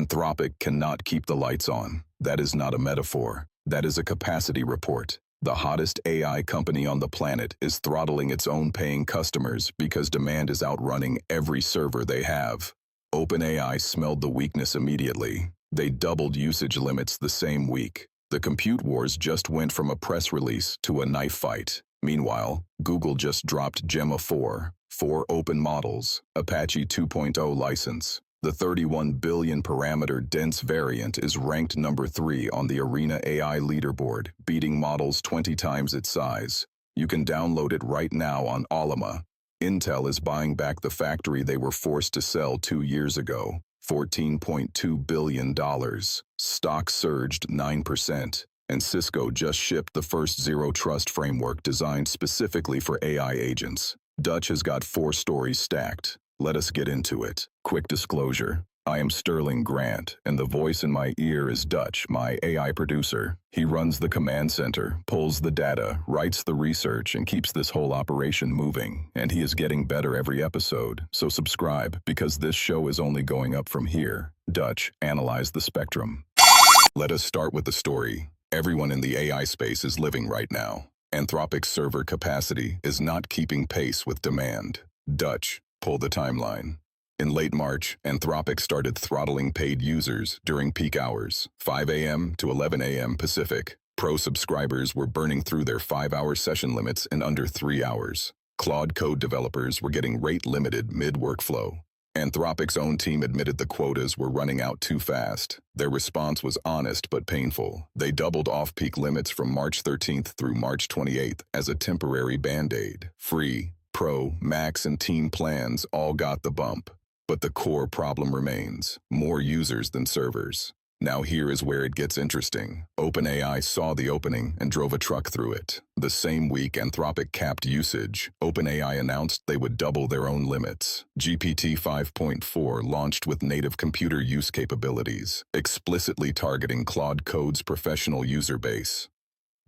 Anthropic cannot keep the lights on. That is not a metaphor. That is a capacity report. The hottest AI company on the planet is throttling its own paying customers because demand is outrunning every server they have. OpenAI smelled the weakness immediately. They doubled usage limits the same week. The compute wars just went from a press release to a knife fight. Meanwhile, Google just dropped Gemma 4 open models, Apache 2.0 license. The 31 billion parameter dense variant is ranked number 3 on the Arena AI leaderboard, beating models 20 times its size. You can download it right now on Alama. Intel is buying back the factory they were forced to sell 2 years ago, $14.2 billion. Stock surged 9%, and Cisco just shipped the first zero-trust framework designed specifically for AI agents. Dutch has got 4 stories stacked. Let us get into it. Quick disclosure. I am Sterling Grant, and the voice in my ear is Dutch, my AI producer. He runs the command center, pulls the data, writes the research, and keeps this whole operation moving. And he is getting better every episode, so subscribe, because this show is only going up from here. Dutch, analyze the spectrum. Let us start with the story everyone in the AI space is living right now. Anthropic's server capacity is not keeping pace with demand. Dutch, pull the timeline. In late March, Anthropic started throttling paid users during peak hours, 5 a.m. to 11 a.m. Pacific. Pro subscribers were burning through their 5-hour session limits in under 3 hours. Claude Code developers were getting rate-limited mid-workflow. Anthropic's own team admitted the quotas were running out too fast. Their response was honest but painful. They doubled off-peak limits from March 13th through March 28th as a temporary band-aid. Free, Pro, Max, and Team plans all got the bump. But the core problem remains: more users than servers. Now here is where it gets interesting. OpenAI saw the opening and drove a truck through it. The same week Anthropic capped usage, OpenAI announced they would double their own limits. GPT 5.4 launched with native computer use capabilities, explicitly targeting Claude Code's professional user base.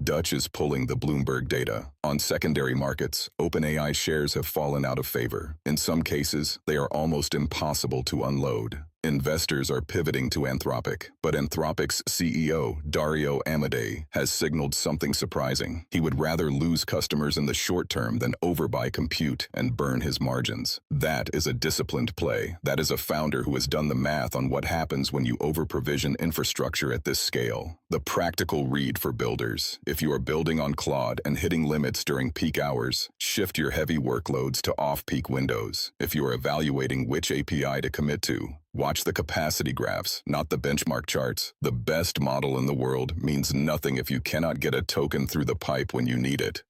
Dutch is pulling the Bloomberg data. On secondary markets, OpenAI shares have fallen out of favor. In some cases, they are almost impossible to unload. Investors are pivoting to Anthropic, but Anthropic's CEO, Dario Amodei, has signaled something surprising. He would rather lose customers in the short term than overbuy compute and burn his margins. That is a disciplined play. That is a founder who has done the math on what happens when you over-provision infrastructure at this scale. The practical read for builders: if you are building on Claude and hitting limits during peak hours, shift your heavy workloads to off-peak windows. If you are evaluating which API to commit to, watch the capacity graphs, not the benchmark charts. The best model in the world means nothing if you cannot get a token through the pipe when you need it.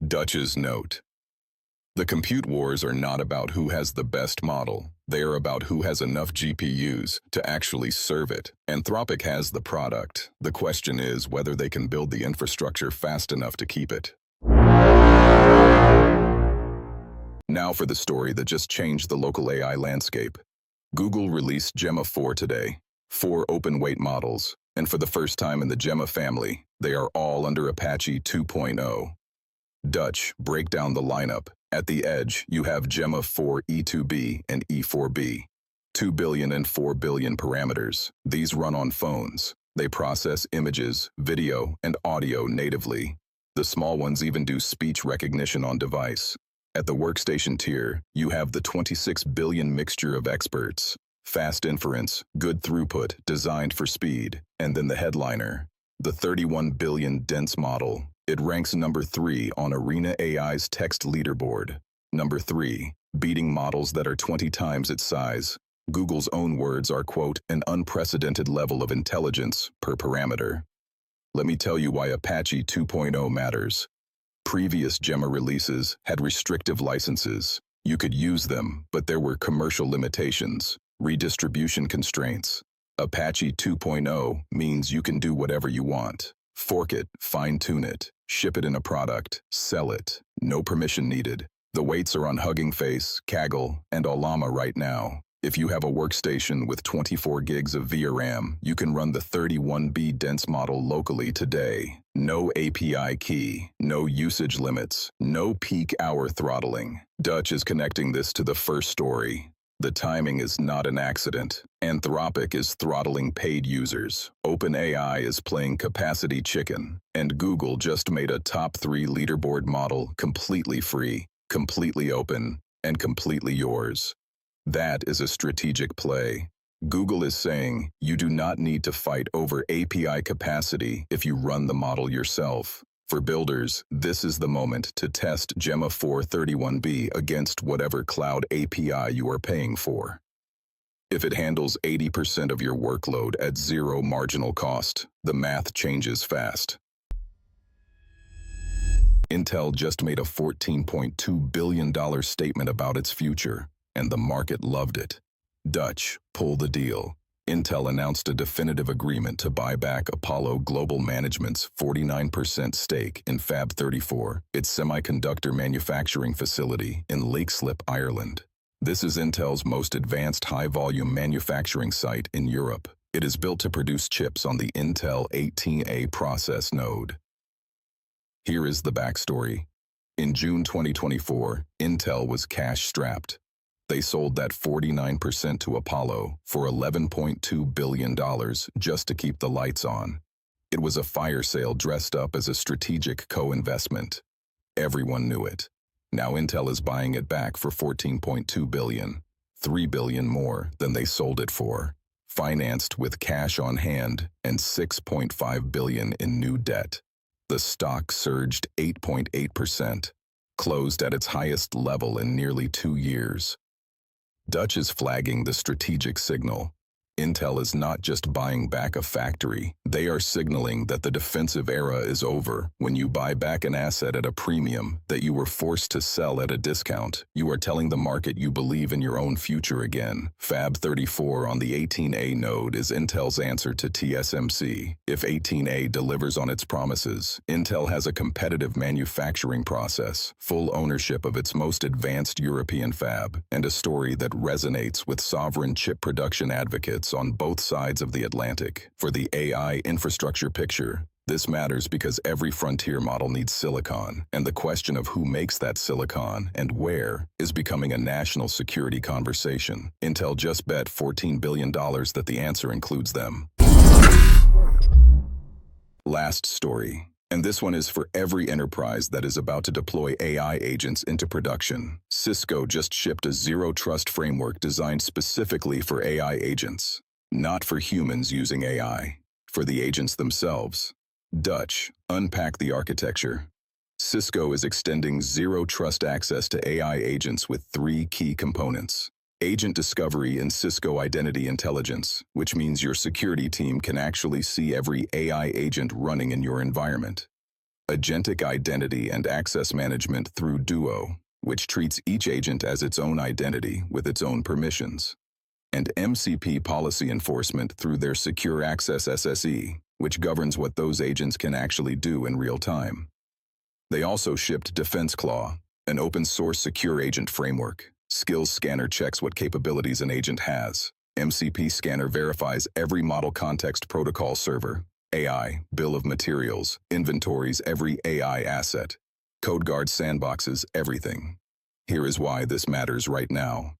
Dutch's note: the compute wars are not about who has the best model. They are about who has enough GPUs to actually serve it. Anthropic has the product. The question is whether they can build the infrastructure fast enough to keep it. Now for the story that just changed the local AI landscape. Google released Gemma 4 today. 4 open-weight models, and for the first time in the Gemma family, they are all under Apache 2.0. Dutch, break down the lineup. At the edge, you have Gemma 4 E2B and E4B. 2 billion and 4 billion parameters. These run on phones. They process images, video, and audio natively. The small ones even do speech recognition on device. At the workstation tier, you have the 26 billion mixture of experts. Fast inference, good throughput, designed for speed. And then the headliner, the 31 billion dense model. It ranks number 3 on Arena AI's text leaderboard. Number 3, beating models that are 20 times its size. Google's own words are, quote, an unprecedented level of intelligence per parameter. Let me tell you why Apache 2.0 matters. Previous Gemma releases had restrictive licenses. You could use them, but there were commercial limitations, redistribution constraints. Apache 2.0 means you can do whatever you want. Fork it, fine-tune it, ship it in a product, sell it. No permission needed. The weights are on Hugging Face, Kaggle, and Olama right now. If you have a workstation with 24 gigs of VRAM, you can run the 31B dense model locally today. No API key, no usage limits, no peak hour throttling. Dutch is connecting this to the first story. The timing is not an accident. Anthropic is throttling paid users, OpenAI is playing capacity chicken, and Google just made a top 3 leaderboard model completely free, completely open, and completely yours. That is a strategic play. Google is saying you do not need to fight over API capacity if you run the model yourself. For builders, this is the moment to test Gemma 431B against whatever cloud API you are paying for. If it handles 80% of your workload at zero marginal cost, the math changes fast. Intel just made a $14.2 billion statement about its future, and the market loved it. Dutch, pull the deal. Intel announced a definitive agreement to buy back Apollo Global Management's 49% stake in Fab 34, its semiconductor manufacturing facility in Leixlip, Ireland. This is Intel's most advanced high-volume manufacturing site in Europe. It is built to produce chips on the Intel 18A process node. Here is the backstory. In June 2024, Intel was cash-strapped. They sold that 49% to Apollo for $11.2 billion just to keep the lights on. It was a fire sale dressed up as a strategic co-investment. Everyone knew it. Now Intel is buying it back for $14.2 billion, $3 billion more than they sold it for, financed with cash on hand and $6.5 billion in new debt. The stock surged 8.8%, closed at its highest level in nearly 2 years. Dutch is flagging the strategic signal. Intel is not just buying back a factory. They are signaling that the defensive era is over. When you buy back an asset at a premium that you were forced to sell at a discount, you are telling the market you believe in your own future again. Fab 34 on the 18A node is Intel's answer to TSMC. If 18A delivers on its promises, Intel has a competitive manufacturing process, full ownership of its most advanced European fab, and a story that resonates with sovereign chip production advocates on both sides of the Atlantic. For the AI infrastructure picture, this matters because every frontier model needs silicon, and the question of who makes that silicon and where is becoming a national security conversation. Intel just bet $14 billion that the answer includes them. Last story. And this one is for every enterprise that is about to deploy AI agents into production. Cisco just shipped a zero-trust framework designed specifically for AI agents. Not for humans using AI, for the agents themselves. Dutch, unpack the architecture. Cisco is extending zero-trust access to AI agents with 3 key components. Agent discovery in Cisco Identity Intelligence, which means your security team can actually see every AI agent running in your environment. Agentic identity and access management through Duo, which treats each agent as its own identity with its own permissions. And MCP policy enforcement through their Secure Access SSE, which governs what those agents can actually do in real time. They also shipped DefenseClaw, an open-source secure agent framework. Skills Scanner checks what capabilities an agent has. MCP Scanner verifies every model context protocol server, AI, bill of materials, inventories every AI asset. CodeGuard sandboxes everything. Here is why this matters right now.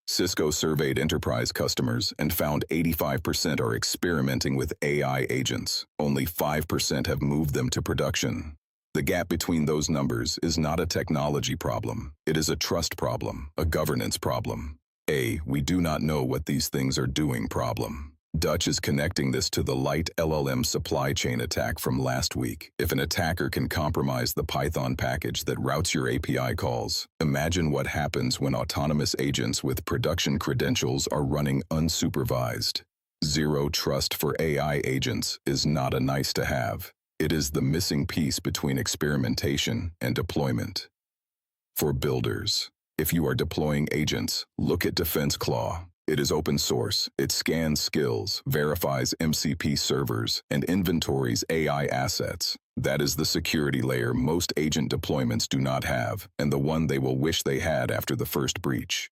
Cisco surveyed enterprise customers and found 85% are experimenting with AI agents. Only 5% have moved them to production. The gap between those numbers is not a technology problem. It is a trust problem, a governance problem. We do not know what these things are doing problem. Dutch is connecting this to the light LLM supply chain attack from last week. If an attacker can compromise the Python package that routes your API calls, imagine what happens when autonomous agents with production credentials are running unsupervised. Zero trust for AI agents is not a nice to have. It is the missing piece between experimentation and deployment. For builders, if you are deploying agents, look at DefenseClaw. It is open source. It scans skills, verifies MCP servers, and inventories AI assets. That is the security layer most agent deployments do not have, and the one they will wish they had after the first breach.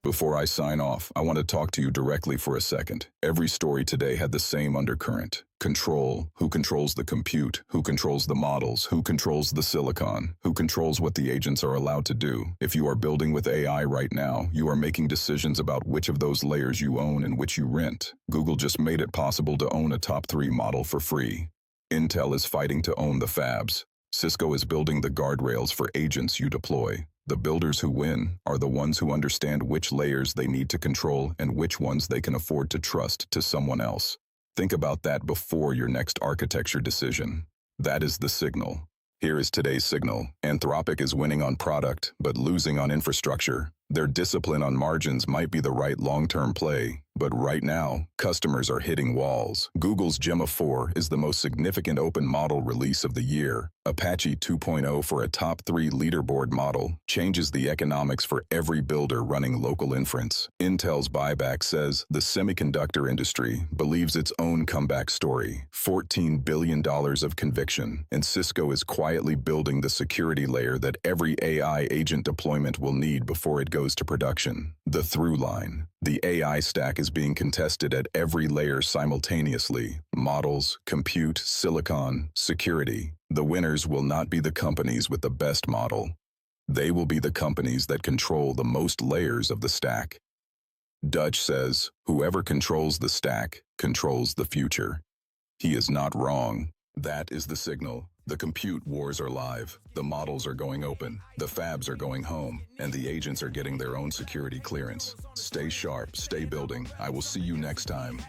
Before I sign off, I want to talk to you directly for a second. Every story today had the same undercurrent. Control. Who controls the compute? Who controls the models? Who controls the silicon? Who controls what the agents are allowed to do? If you are building with AI right now, you are making decisions about which of those layers you own and which you rent. Google just made it possible to own a top 3 model for free. Intel is fighting to own the fabs. Cisco is building the guardrails for agents you deploy. The builders who win are the ones who understand which layers they need to control and which ones they can afford to trust to someone else. Think about that before your next architecture decision. That is the signal. Here is today's signal. Anthropic is winning on product, but losing on infrastructure. Their discipline on margins might be the right long-term play, but right now, customers are hitting walls. Google's Gemma 4 is the most significant open model release of the year. Apache 2.0 for a top 3 leaderboard model changes the economics for every builder running local inference. Intel's buyback says the semiconductor industry believes its own comeback story. $14 billion of conviction, and Cisco is quietly building the security layer that every AI agent deployment will need before it goes to production. The through line. The AI stack is being contested at every layer simultaneously. Models, compute, silicon, security. The winners will not be the companies with the best model. They will be the companies that control the most layers of the stack. Dutch says, whoever controls the stack controls the future. He is not wrong. That is the signal. The compute wars are live. The models are going open. The fabs are going home. And the agents are getting their own security clearance. Stay sharp, stay building. I will see you next time.